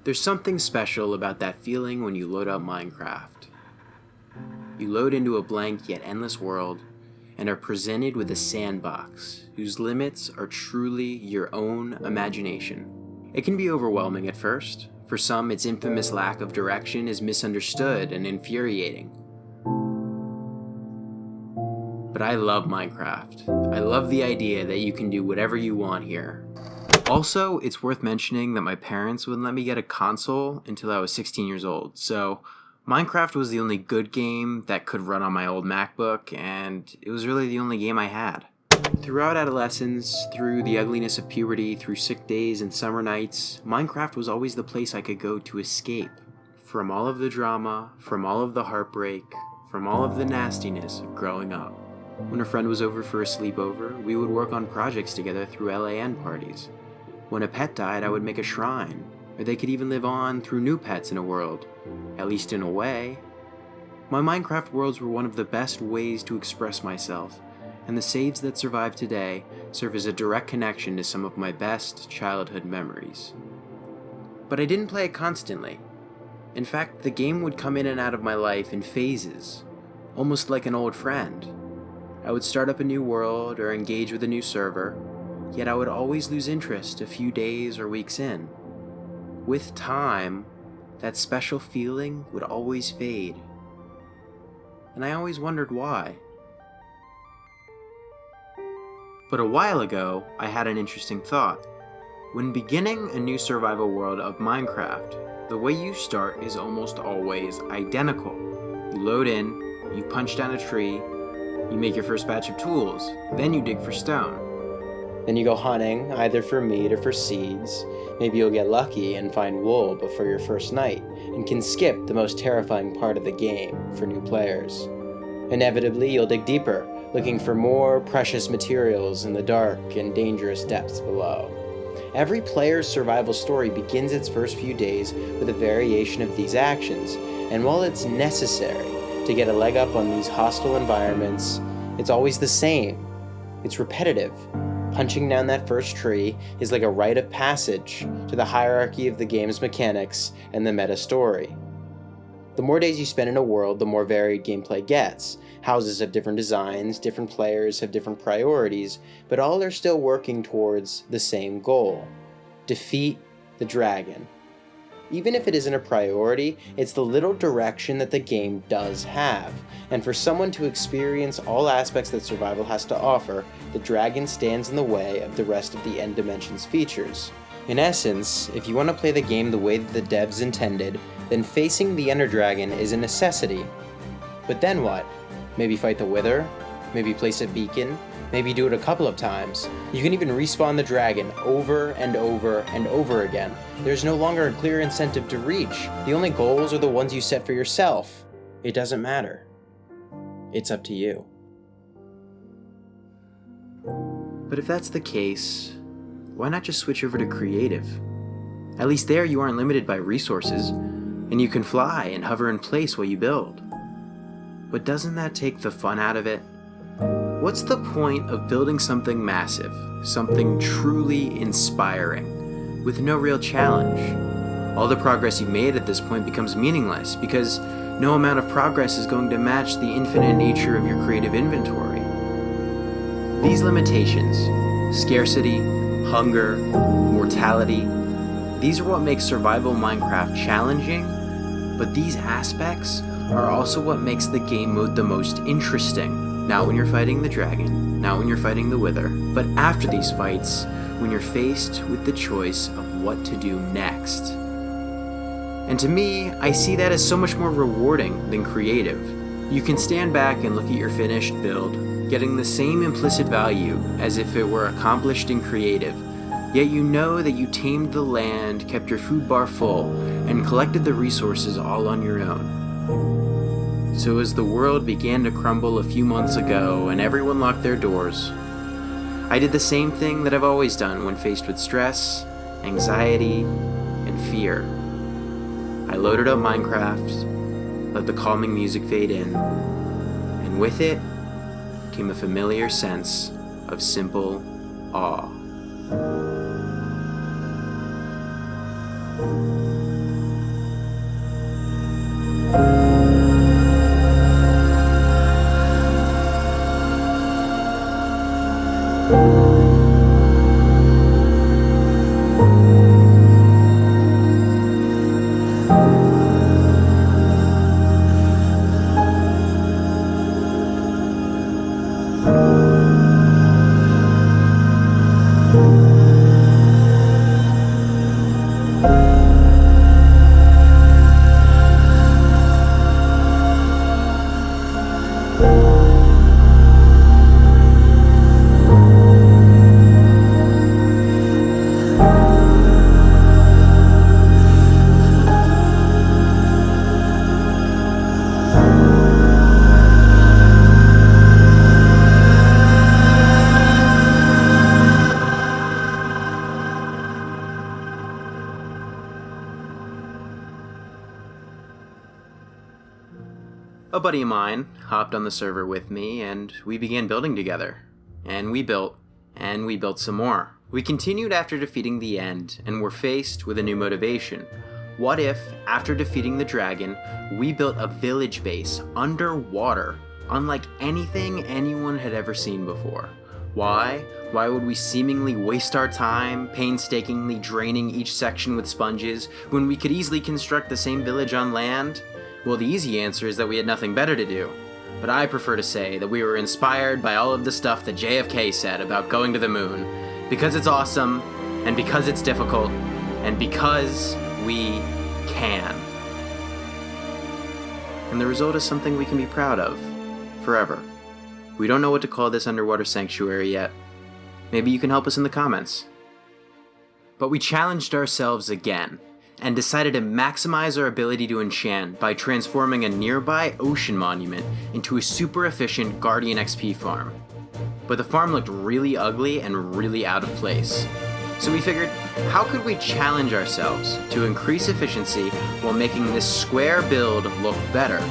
There's something special about that feeling when you load up Minecraft. You load into a blank yet endless world and are presented with a sandbox whose limits are truly your own imagination. It can be overwhelming at first. For some, its infamous lack of direction is misunderstood and infuriating. But I love Minecraft. I love the idea that you can do whatever you want here. Also, it's worth mentioning that my parents wouldn't let me get a console until I was 16 years old, so Minecraft was the only good game that could run on my old MacBook, and it was really the only game I had. Throughout adolescence, through the ugliness of puberty, through sick days and summer nights, Minecraft was always the place I could go to escape from all of the drama, from all of the heartbreak, from all of the nastiness of growing up. When a friend was over for a sleepover, we would work on projects together through LAN parties. When a pet died, I would make a shrine, or they could even live on through new pets in a world, at least in a way. My Minecraft worlds were one of the best ways to express myself, and the saves that survive today serve as a direct connection to some of my best childhood memories. But I didn't play it constantly. In fact, the game would come in and out of my life in phases, almost like an old friend. I would start up a new world or engage with a new server, yet I would always lose interest a few days or weeks in. With time, that special feeling would always fade. And I always wondered why. But a while ago, I had an interesting thought. When beginning a new survival world of Minecraft, the way you start is almost always identical. You load in, you punch down a tree, you make your first batch of tools, then you dig for stone. Then you go hunting, either for meat or for seeds. Maybe you'll get lucky and find wool before your first night, and can skip the most terrifying part of the game for new players. Inevitably, you'll dig deeper, looking for more precious materials in the dark and dangerous depths below. Every player's survival story begins its first few days with a variation of these actions, and while it's necessary to get a leg up on these hostile environments, it's always the same. It's repetitive. Punching down that first tree is like a rite of passage to the hierarchy of the game's mechanics and the meta story. The more days you spend in a world, the more varied gameplay gets. Houses have different designs, different players have different priorities, but all are still working towards the same goal: defeat the dragon. Even if it isn't a priority, it's the little direction that the game does have. And for someone to experience all aspects that survival has to offer, the dragon stands in the way of the rest of the End Dimensions features. In essence, if you want to play the game the way that the devs intended, then facing the Ender Dragon is a necessity. But then what? Maybe fight the Wither? Maybe place a beacon? Maybe do it a couple of times. You can even respawn the dragon over and over and over again. There's no longer a clear incentive to reach. The only goals are the ones you set for yourself. It doesn't matter. It's up to you. But if that's the case, why not just switch over to creative? At least there you aren't limited by resources, and you can fly and hover in place while you build. But doesn't that take the fun out of it? What's the point of building something massive, something truly inspiring, with no real challenge? All the progress you've made at this point becomes meaningless because no amount of progress is going to match the infinite nature of your creative inventory. These limitations, scarcity, hunger, mortality, these are what make survival Minecraft challenging, but these aspects are also what makes the game mode the most interesting. Not when you're fighting the dragon, not when you're fighting the Wither, but after these fights, when you're faced with the choice of what to do next. And to me, I see that as so much more rewarding than creative. You can stand back and look at your finished build, getting the same implicit value as if it were accomplished in creative, yet you know that you tamed the land, kept your food bar full, and collected the resources all on your own. So as the world began to crumble a few months ago and everyone locked their doors, I did the same thing that I've always done when faced with stress, anxiety, and fear. I loaded up Minecraft, let the calming music fade in, and with it came a familiar sense of simple awe. A buddy of mine hopped on the server with me, and we began building together. And we built some more. We continued after defeating the end, and were faced with a new motivation. What if, after defeating the dragon, we built a village base underwater, unlike anything anyone had ever seen before? Why? Why would we seemingly waste our time, painstakingly draining each section with sponges, when we could easily construct the same village on land? Well, the easy answer is that we had nothing better to do. But I prefer to say that we were inspired by all of the stuff that JFK said about going to the moon, because it's awesome, and because it's difficult, and because we can. And the result is something we can be proud of, forever. We don't know what to call this underwater sanctuary yet. Maybe you can help us in the comments. But we challenged ourselves again, and decided to maximize our ability to enchant by transforming a nearby ocean monument into a super efficient Guardian XP farm. But the farm looked really ugly and really out of place. So we figured, how could we challenge ourselves to increase efficiency while making this square build look better?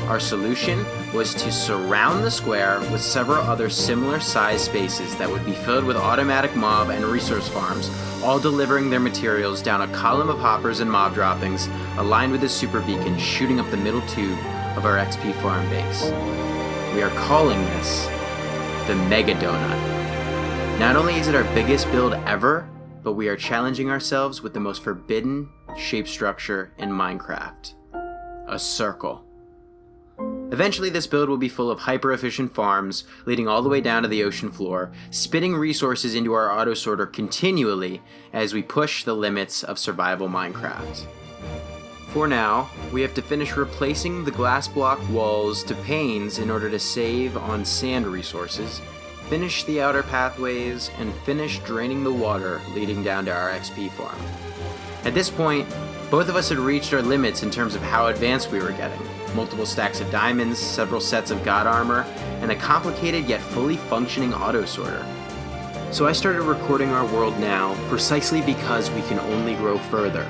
Our solution was to surround the square with several other similar sized spaces that would be filled with automatic mob and resource farms, all delivering their materials down a column of hoppers and mob droppings, aligned with a super beacon shooting up the middle tube of our XP farm base. We are calling this the Mega Donut. Not only is it our biggest build ever, but we are challenging ourselves with the most forbidden shape structure in Minecraft. A circle. Eventually, this build will be full of hyper-efficient farms, leading all the way down to the ocean floor, spitting resources into our auto-sorter continually as we push the limits of survival Minecraft. For now, we have to finish replacing the glass block walls to panes in order to save on sand resources, finish the outer pathways, and finish draining the water leading down to our XP farm. At this point, both of us had reached our limits in terms of how advanced we were getting. Multiple stacks of diamonds, several sets of god armor, and a complicated yet fully functioning auto-sorter. So I started recording our world now precisely because we can only grow further.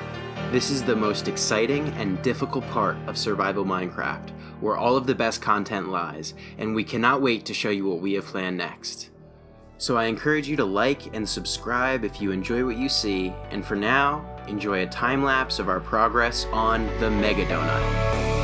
This is the most exciting and difficult part of survival Minecraft, where all of the best content lies, and we cannot wait to show you what we have planned next. So I encourage you to like and subscribe if you enjoy what you see, and for now, enjoy a time lapse of our progress on the Mega Donut.